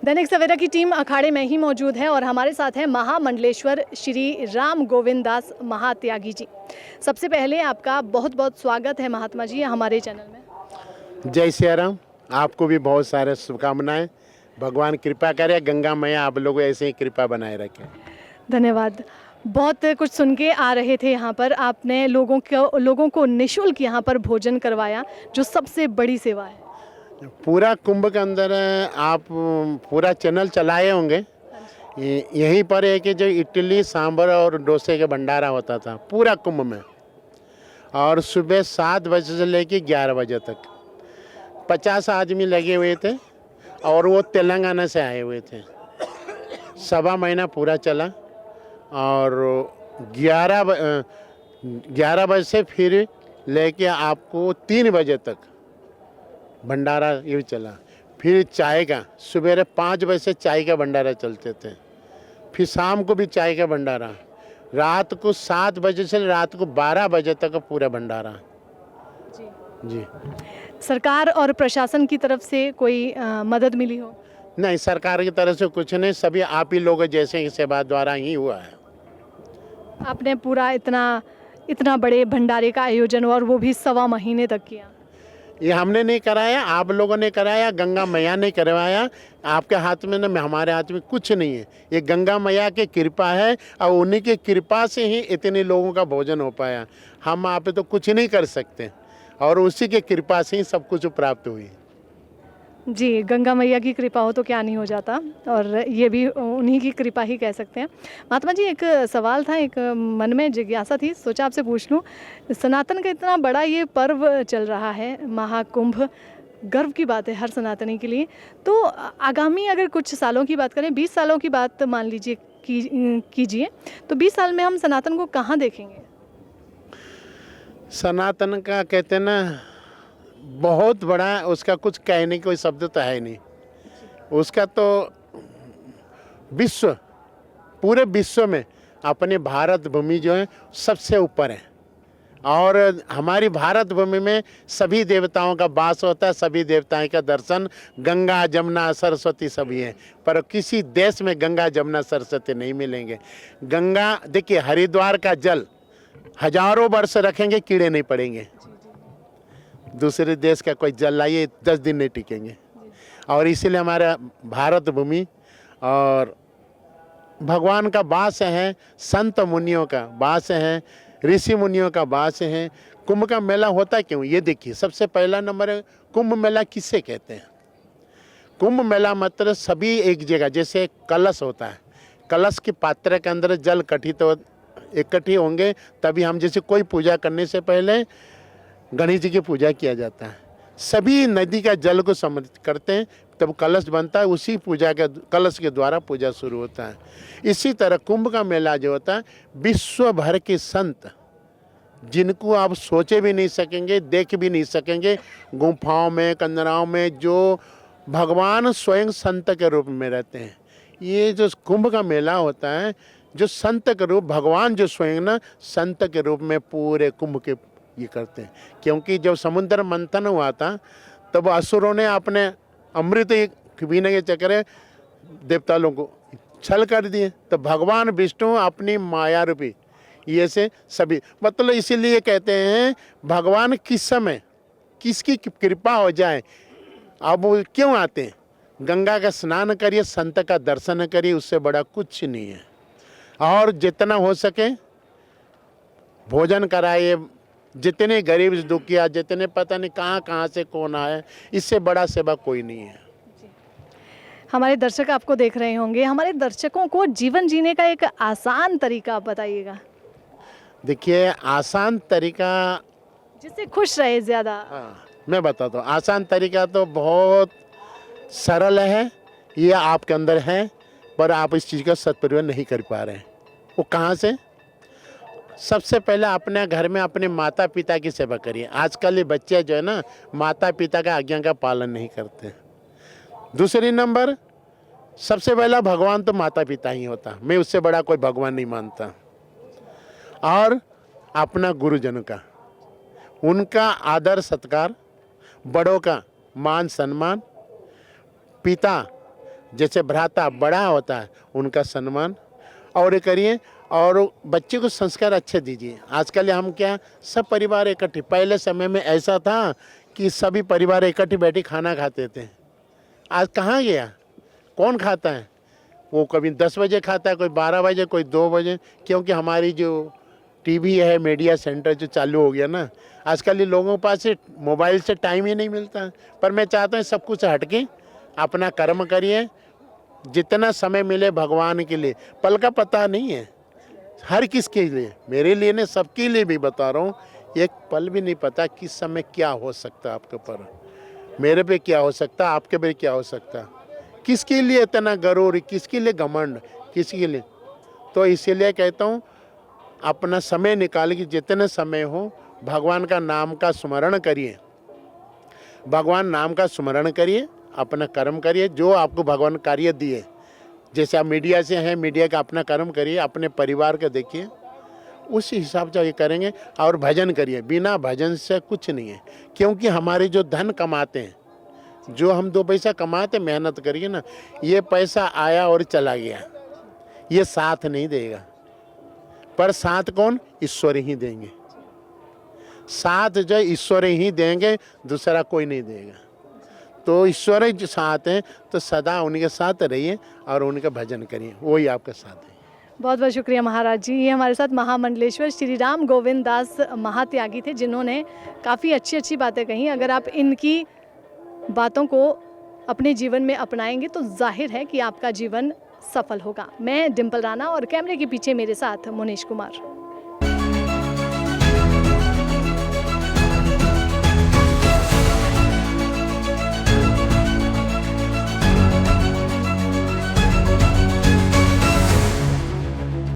दैनिक सवेरा की टीम अखाड़े में ही मौजूद है और हमारे साथ हैं महामंडलेश्वर श्री राम गोविंद दास महात्यागी जी। सबसे पहले आपका बहुत बहुत स्वागत है महात्मा जी हमारे चैनल में। जय सिया राम। आपको भी बहुत सारे शुभकामनाएं। भगवान कृपा करे, गंगा मैया आप लोगों ऐसे ही कृपा बनाए रखें। धन्यवाद। बहुत कुछ सुन के आ रहे थे यहाँ पर, आपने लोगों को निःशुल्क यहाँ पर भोजन करवाया, जो सबसे बड़ी सेवा है। पूरा कुंभ के अंदर आप पूरा चैनल चलाए होंगे। यहीं पर है कि जो इडली सांभर और डोसे का भंडारा होता था पूरा कुंभ में, और सुबह 7 बजे से लेकर 11 बजे तक 50 आदमी लगे हुए थे, और वो तेलंगाना से आए हुए थे। सवा महीना पूरा चला, और 11 बजे से फिर लेके आपको 3 बजे तक भंडारा ये चला। फिर चाय का सवेरे 5 बजे से चाय का भंडारा चलते थे, फिर शाम को भी चाय का भंडारा, रात को 7 बजे से रात को 12 बजे तक पूरा भंडारा। जी। सरकार और प्रशासन की तरफ से कोई मदद मिली हो? नहीं, सरकार की तरफ से कुछ नहीं, सभी आप ही लोग जैसे सेवा द्वारा ही हुआ है। आपने पूरा इतना बड़े भंडारे का आयोजन और वो भी सवा महीने तक किया। ये हमने नहीं कराया, आप लोगों ने कराया, गंगा मैया ने करवाया। आपके हाथ में ना, हमारे हाथ में कुछ नहीं है, ये गंगा मैया की कृपा है, और उन्हीं की कृपा से ही इतने लोगों का भोजन हो पाया। हम आप तो कुछ नहीं कर सकते, और उसी की कृपा से ही सब कुछ प्राप्त हुई। जी, गंगा मैया की कृपा हो तो क्या नहीं हो जाता, और ये भी उन्हीं की कृपा ही कह सकते हैं। महात्मा जी, एक सवाल था, एक मन में जिज्ञासा थी, सोचा आपसे पूछ लूँ। सनातन का इतना बड़ा ये पर्व चल रहा है, महाकुंभ, गर्व की बात है हर सनातनी के लिए। तो आगामी अगर कुछ सालों की बात करें, 20 सालों की बात मान लीजिए कीजिए, तो 20 साल में हम सनातन को कहाँ देखेंगे? सनातन का कहते हैं ना, बहुत बड़ा, उसका कुछ कहने कोई शब्द तो है नहीं। उसका तो विश्व, पूरे विश्व में अपने भारत भूमि जो है सबसे ऊपर है, और हमारी भारत भूमि में सभी देवताओं का वास होता है, सभी देवताओं का दर्शन, गंगा जमुना सरस्वती सभी है। पर किसी देश में गंगा जमुना सरस्वती नहीं मिलेंगे। गंगा, देखिए, हरिद्वार का जल हजारों वर्ष रखेंगे, कीड़े नहीं पड़ेंगे। दूसरे देश का कोई जल लाइए, 10 दिन नहीं टिकेंगे। और इसीलिए हमारा भारत भूमि और भगवान का वास है, संत मुनियों का वास है, ऋषि मुनियों का वास है। कुंभ का मेला होता क्यों, ये देखिए। सबसे पहला नंबर है, कुंभ मेला किसे कहते हैं? कुंभ मेला मतलब सभी एक जगह, जैसे कलश होता है, कलश के पात्र के अंदर जल इकट्ठे होंगे, तभी हम, जैसे कोई पूजा करने से पहले गणेश जी की पूजा किया जाता है, सभी नदी का जल को समर्पित करते हैं, तब कलश बनता है, उसी पूजा के कलश के द्वारा पूजा शुरू होता है। इसी तरह कुंभ का मेला जो होता है, विश्व भर के संत, जिनको आप सोचे भी नहीं सकेंगे, देख भी नहीं सकेंगे, गुफाओं में, कंदराओं में, जो भगवान स्वयं संत के रूप में रहते हैं। ये जो कुंभ का मेला होता है, जो संत के रूप, भगवान जो स्वयं ना संत के रूप में पूरे कुंभ के ये करते हैं। क्योंकि जब समुद्र मंथन हुआ था, तब असुरों ने अपने अमृत पीने के चक्कर देवता लोगों को छल कर दिए, तो भगवान विष्णु अपनी माया रूपी ये से सभी, मतलब इसीलिए कहते हैं भगवान किस समय किसकी कृपा हो जाए, अब वो क्यों आते हैं? गंगा का स्नान करिए, संत का दर्शन करिए, उससे बड़ा कुछ नहीं है। और जितना हो सके भोजन कराइए, जितने गरीब दुखिया, जितने पता नहीं कहाँ से कौन आए, इससे बड़ा सेवा कोई नहीं है। हमारे दर्शक आपको देख रहे होंगे, हमारे दर्शकों को जीवन जीने का एक आसान तरीका आप बताइएगा। देखिए, आसान तरीका जिससे खुश रहे ज़्यादा। हाँ, मैं बताता हूँ। आसान तरीका तो बहुत सरल है, ये आपके अंदर है, पर आप इस चीज़ का सदुपयोग नहीं कर पा रहे हैं। वो कहाँ से? सबसे पहले अपने घर में अपने माता पिता की सेवा करिए। आजकल ये बच्चे जो है ना, माता पिता का आज्ञा का पालन नहीं करते। दूसरी नंबर, सबसे पहला भगवान तो माता पिता ही होता, मैं उससे बड़ा कोई भगवान नहीं मानता। और अपना गुरुजन का, उनका आदर सत्कार, बड़ों का मान सम्मान, पिता जैसे भ्राता बड़ा होता है उनका सम्मान और करिए, और बच्चे को संस्कार अच्छे दीजिए। आजकल हम क्या सब परिवार इकट्ठे, पहले समय में ऐसा था कि सभी परिवार इकट्ठे बैठे खाना खाते थे। आज कहाँ गया, कौन खाता है? वो कभी 10 बजे खाता है, कोई 12 बजे, कोई 2 बजे, क्योंकि हमारी जो टीवी है, मीडिया सेंटर जो चालू हो गया ना, आजकल ये लोगों के पास से मोबाइल से टाइम ही नहीं मिलता। पर मैं चाहता हूँ सब कुछ हट के अपना कर्म करिए, जितना समय मिले भगवान के लिए। पल का पता नहीं है हर किसके लिए, मेरे लिए नहीं, सबके लिए भी बता रहा हूँ, एक पल भी नहीं पता किस समय क्या हो सकता है आपके ऊपर, मेरे पे क्या हो सकता है, आपके पे क्या हो सकता है। किसके लिए इतना गरूर, किसके लिए घमंड, किसके लिए? तो इसीलिए कहता हूँ अपना समय निकाल के जितने समय हो भगवान का नाम का स्मरण करिए, भगवान नाम का स्मरण करिए, अपना कर्म करिए जो आपको भगवान कार्य दिए। जैसे आप मीडिया से हैं, मीडिया का अपना कर्म करिए, अपने परिवार का देखिए, उस हिसाब से ये करेंगे। और भजन करिए, बिना भजन से कुछ नहीं है। क्योंकि हमारे जो धन कमाते हैं, जो हम 2 पैसा कमाते मेहनत करिए ना, ये पैसा आया और चला गया, ये साथ नहीं देगा। पर साथ कौन? ईश्वर ही देंगे। साथ जो ईश्वर ही देंगे, दूसरा कोई नहीं देगा। तो ईश्वर जो साथ हैं तो सदा उनके साथ रहिए और उनका भजन करिए, वही आपके साथ है। बहुत बहुत शुक्रिया महाराज जी। ये हमारे साथ महामंडलेश्वर श्री राम गोविंद दास महात्यागी थे, जिन्होंने काफ़ी अच्छी अच्छी बातें कही। अगर आप इनकी बातों को अपने जीवन में अपनाएंगे तो जाहिर है कि आपका जीवन सफल होगा। मैं डिम्पल राणा और कैमरे के पीछे मेरे साथ मुनीश कुमार।